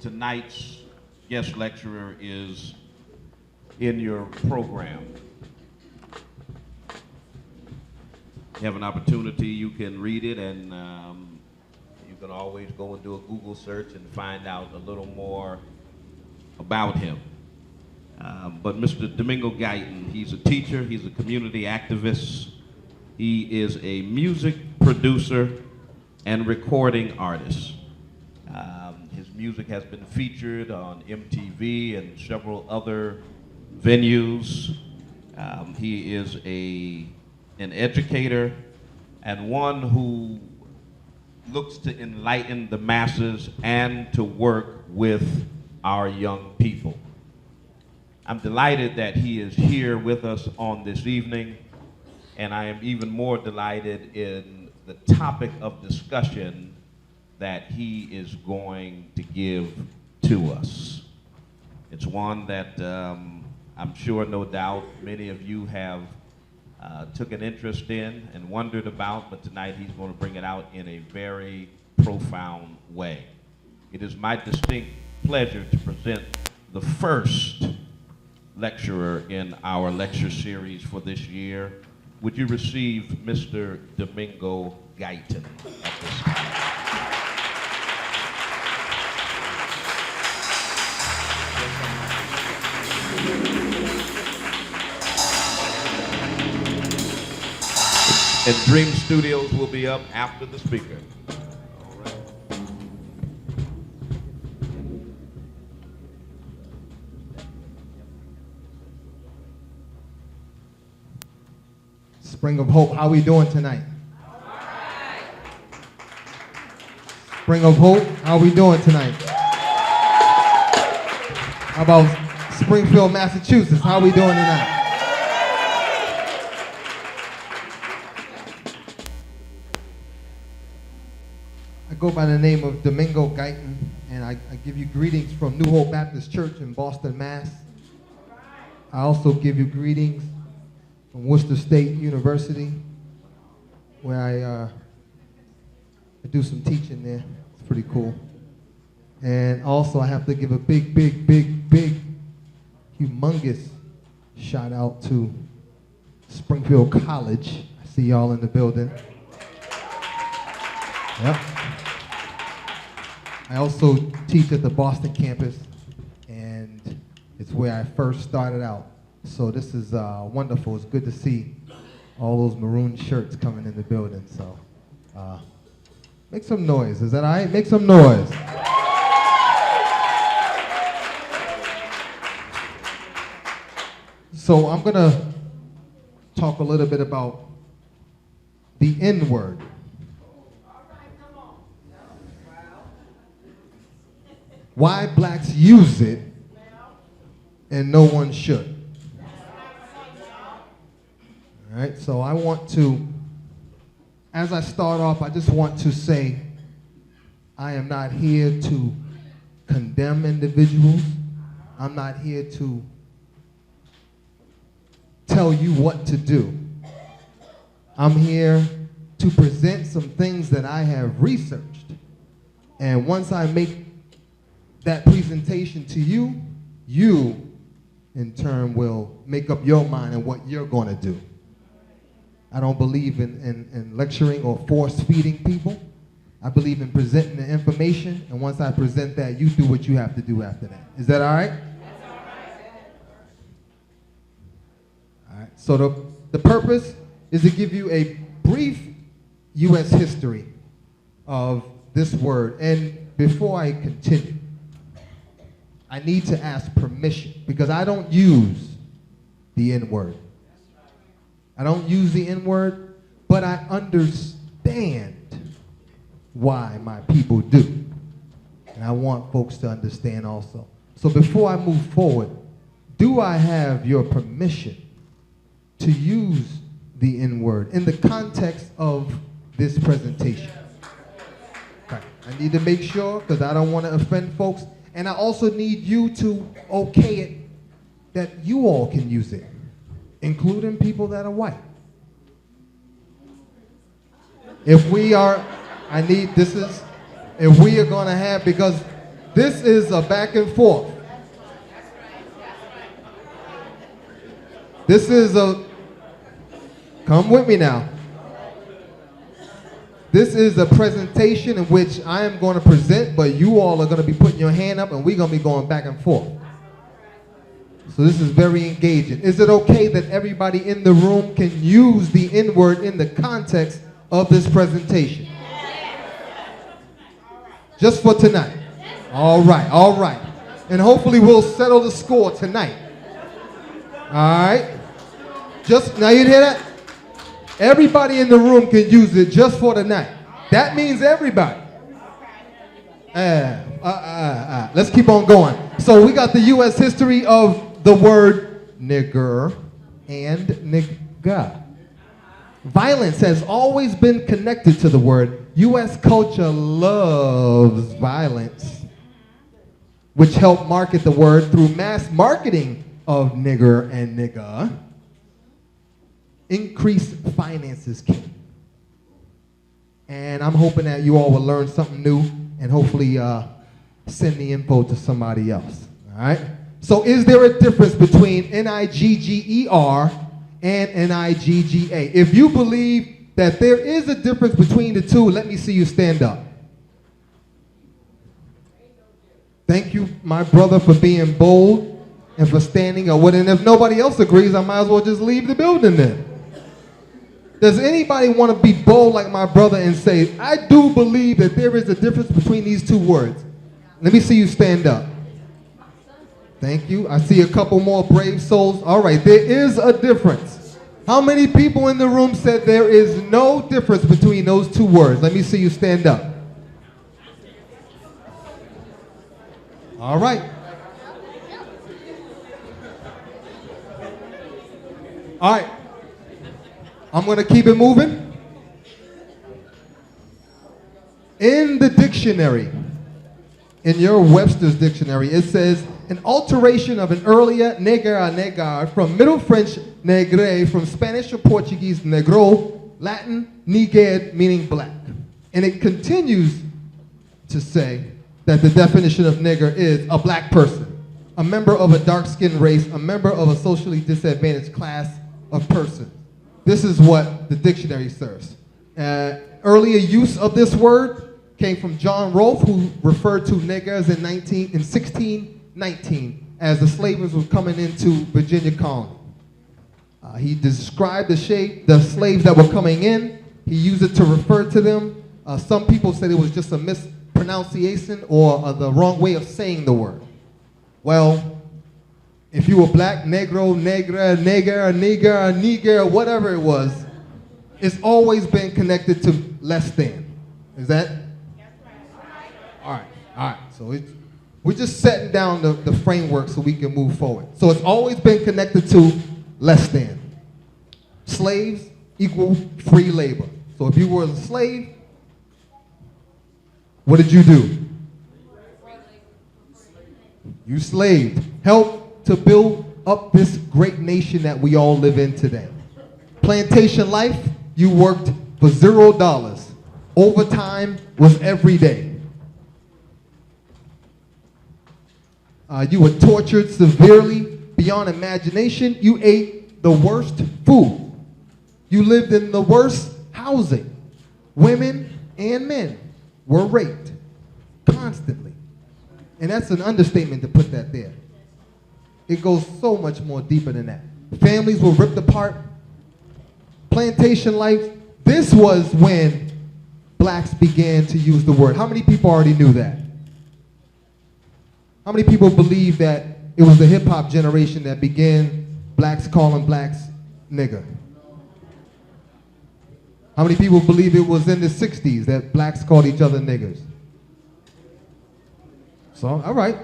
tonight's guest lecturer is in your program. You have an opportunity, you can read it, and you can always go and do a Google search and find out a little more about him. But Mr. Domingo Guyton, he's a teacher, he's a community activist, he is a music producer and recording artist. His music has been featured on MTV and several other venues. He is an educator and one who looks to enlighten the masses and to work with our young people. I'm delighted that he is here with us on this evening, and I am even more delighted in the topic of discussion that he is going to give to us. It's one that I'm sure, no doubt, many of you have took an interest in and wondered about, but tonight he's going to bring it out in a very profound way. It is my distinct pleasure to present the first lecturer in our lecture series for this year. Would you receive Mr. Domingo Guyton at this time? And Dream Studios will be up after the speaker. All right. Spring of Hope, how we doing tonight? All right. Spring of Hope, how we doing tonight? How about Springfield, Massachusetts, how we doing tonight? I go by the name of Domingo Guyton, and I give you greetings from New Hope Baptist Church in Boston, Mass. I also give you greetings from Worcester State University, where I do some teaching there. It's pretty cool. And also I have to give a big, humongous shout out to Springfield College. I see y'all in the building. Yep. I also teach at the Boston campus, and it's where I first started out. So this is wonderful. It's good to see all those maroon shirts coming in the building. So make some noise. Is that all right? Make some noise. So I'm going to talk a little bit about the N-word. Why blacks use it and no one should. All right, so I want to, as I start off, I just want to say I am not here to condemn individuals. I'm not here to tell you what to do. I'm here to present some things that I have researched. And once I make that presentation to you, you in turn will make up your mind on what you're going to do. I don't believe in lecturing or force feeding people. I believe in presenting the information, and once I present that, you do what you have to do after that. Is that all right? That's all right. All right. So the purpose is to give you a brief U.S. history of this word. And before I continue, I need to ask permission, because I don't use the N-word. I don't use the N-word, but I understand why my people do. And I want folks to understand also. So before I move forward, do I have your permission to use the N-word in the context of this presentation? Okay. I need to make sure, because I don't want to offend folks. And I also need you to okay it that you all can use it, including people that are white. If we are, if we are going to have, because This is a back and forth. This is a, come with me now. This is a presentation in which I am going to present, but you all are going to be putting your hand up and we're going to be going back and forth. So this is very engaging. Is it okay that everybody in the room can use the N-word in the context of this presentation? Just for tonight. All right, all right. And hopefully we'll settle the score tonight. All right. Just, now you hear that? Everybody in the room can use it just for tonight. That means everybody. Let's keep on going. So we got the U.S. history of the word nigger and nigga. Violence has always been connected to the word. U.S. culture loves violence, which helped market the word through mass marketing of nigger and nigga. Increased finances came. And I'm hoping that you all will learn something new and hopefully send the info to somebody else. All right? So is there a difference between N-I-G-G-E-R and N-I-G-G-A? If you believe that there is a difference between the two, let me see you stand up. Thank you, my brother, for being bold and for standing up. And if nobody else agrees, I might as well just leave the building then. Does anybody want to be bold like my brother and say, I do believe that there is a difference between these two words? Let me see you stand up. Thank you. I see a couple more brave souls. All right, there is a difference. How many people in the room said there is no difference between those two words? Let me see you stand up. All right. All right. I'm going to keep it moving. In the dictionary, in your Webster's dictionary, it says an alteration of an earlier neger or negar from Middle French negre, from Spanish or Portuguese negro, Latin niger, meaning black. And it continues to say that the definition of nigger is a black person, a member of a dark-skinned race, a member of a socially disadvantaged class of person. This is what the dictionary serves. Earlier use of this word came from John Rolfe, who referred to niggers in 1619 as the slavers were coming into Virginia colony. He described the slaves that were coming in. He used it to refer to them. Some people said it was just a mispronunciation or the wrong way of saying the word. Well, if you were black, negro, negra, neger, nigger, nigger, whatever it was, it's always been connected to less than. Is that? All right, all right. So we're just setting down the framework so we can move forward. So it's always been connected to less than. Slaves equal free labor. So if you were a slave, what did you do? You slaved. Help to build up this great nation that we all live in today. Plantation life, you worked for $0. Overtime was every day. You were tortured severely beyond imagination. You ate the worst food. You lived in the worst housing. Women and men were raped constantly. And that's an understatement to put that there. It goes so much more deeper than that. Families were ripped apart. Plantation life. This was when blacks began to use the word. How many people already knew that? How many people believe that it was the hip-hop generation that began blacks calling blacks nigger? How many people believe it was in the 60s that blacks called each other niggers? So, all right.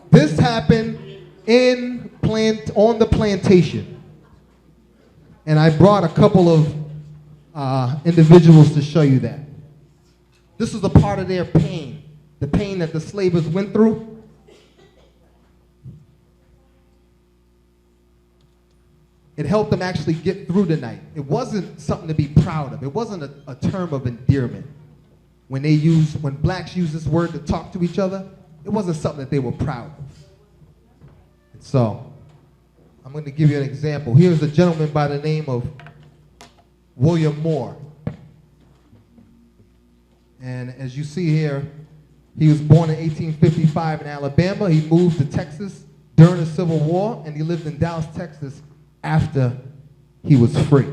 This happened on the plantation. And I brought a couple of individuals to show you that. This was a part of their pain, the pain that the slavers went through. It helped them actually get through the night. It wasn't something to be proud of. It wasn't a term of endearment. When blacks use this word to talk to each other, it wasn't something that they were proud of. And so, I'm going to give you an example. Here's a gentleman by the name of William Moore. And as you see here, he was born in 1855 in Alabama. He moved to Texas during the Civil War, and he lived in Dallas, Texas after he was free.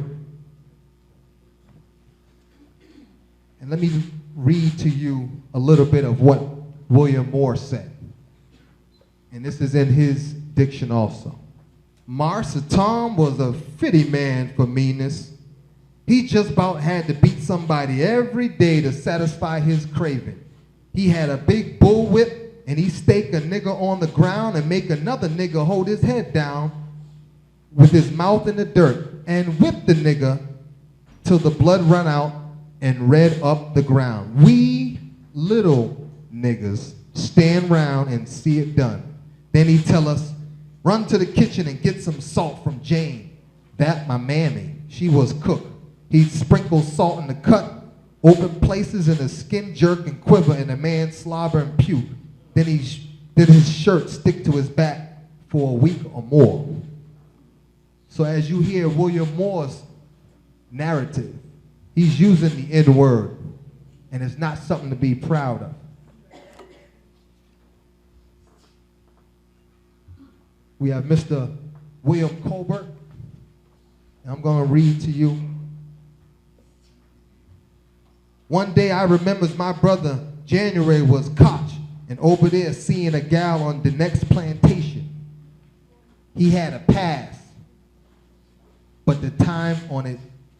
And let me read to you a little bit of what William Moore said. And this is in his diction also. Marsa Tom was a fitty man for meanness. He just about had to beat somebody every day to satisfy his craving. He had a big bullwhip, and he stake a nigger on the ground and make another nigger hold his head down with his mouth in the dirt and whip the nigger till the blood run out and red up the ground. We little niggers stand round and see it done. Then he tell us, run to the kitchen and get some salt from Jane. That my mammy, she was cook. He'd sprinkle salt in the cut, open places in the skin jerk and quiver in a man's slobber and puke. Then his shirt stick to his back for a week or more. So as you hear William Moore's narrative, he's using the N-word, and it's not something to be proud of. We have Mr. William Colbert, and I'm going to read to you. One day I remembers my brother January was cotch and over there seeing a gal on the next plantation. He had a pass, but the time on it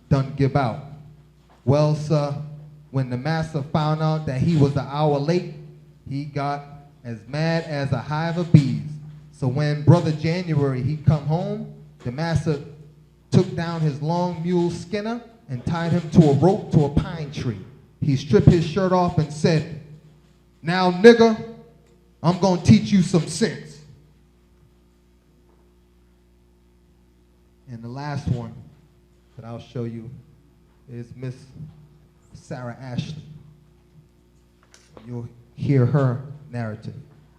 done give out. Well, sir, when the master found out that he was an hour late, he got as mad as a hive of bees. So when brother January, he come home, the master took down his long mule Skinner and tied him to a rope to a pine tree. He stripped his shirt off and said, now, nigga, I'm going to teach you some sense. And the last one that I'll show you is Miss Sarah Ashley. You'll hear her narrative.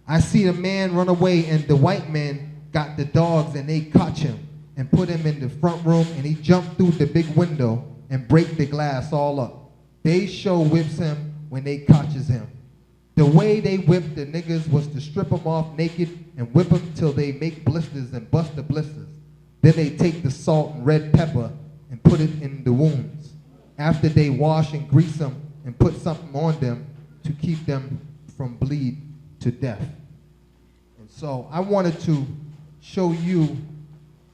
I see a man run away, and the white man got the dogs, and they caught him and put him in the front room, and he jumped through the big window and break the glass all up. They show whips him when they catches him. The way they whip the niggas was to strip them off naked and whip them till they make blisters and bust the blisters. Then they take the salt and red pepper and put it in the wounds. After they wash and grease them and put something on them to keep them from bleed to death. And so I wanted to show you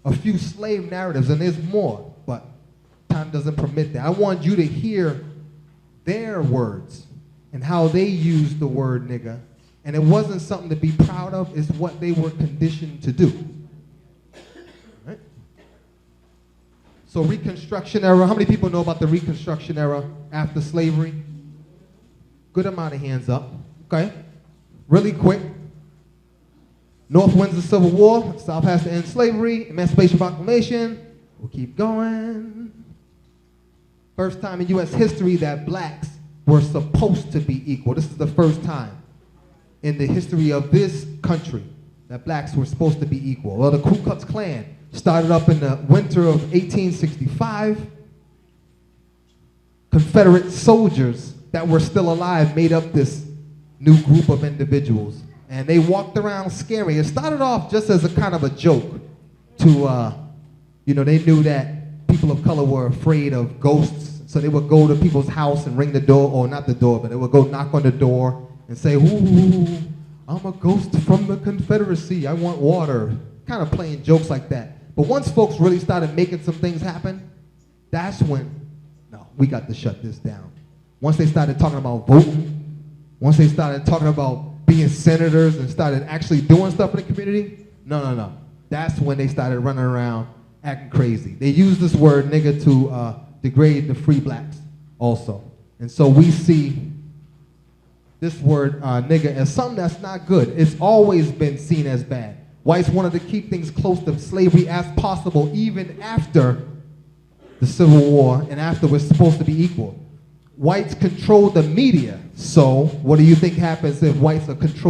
a few slave narratives, and there's more, but time doesn't permit that. I want you to hear their words and how they used the word nigger. And it wasn't something to be proud of, it's what they were conditioned to do. Right? So Reconstruction era, how many people know about the Reconstruction era after slavery? Good amount of hands up, okay? Really quick. North wins the Civil War, South has to end slavery, Emancipation Proclamation, we'll keep going. First time in U.S. history that blacks were supposed to be equal. This is the first time in the history of this country that blacks were supposed to be equal. Well, the Ku Klux Klan started up in the winter of 1865. Confederate soldiers that were still alive made up this new group of individuals. And they walked around scary. It started off just as a kind of a joke to, they knew that people of color were afraid of ghosts. So they would go to people's house and ring the door, or not the door, but they would go knock on the door and say, ooh, I'm a ghost from the Confederacy. I want water. Kind of playing jokes like that. But once folks really started making some things happen, that's when, no, we got to shut this down. Once they started talking about voting, once they started talking about being senators and started actually doing stuff in the community, no. That's when they started running around acting crazy. They used this word nigger to degrade the free blacks also. And so we see this word nigger as something that's not good. It's always been seen as bad. Whites wanted to keep things close to slavery as possible even after the Civil War and after we're supposed to be equal. Whites control the media. So what do you think happens if whites are controlled?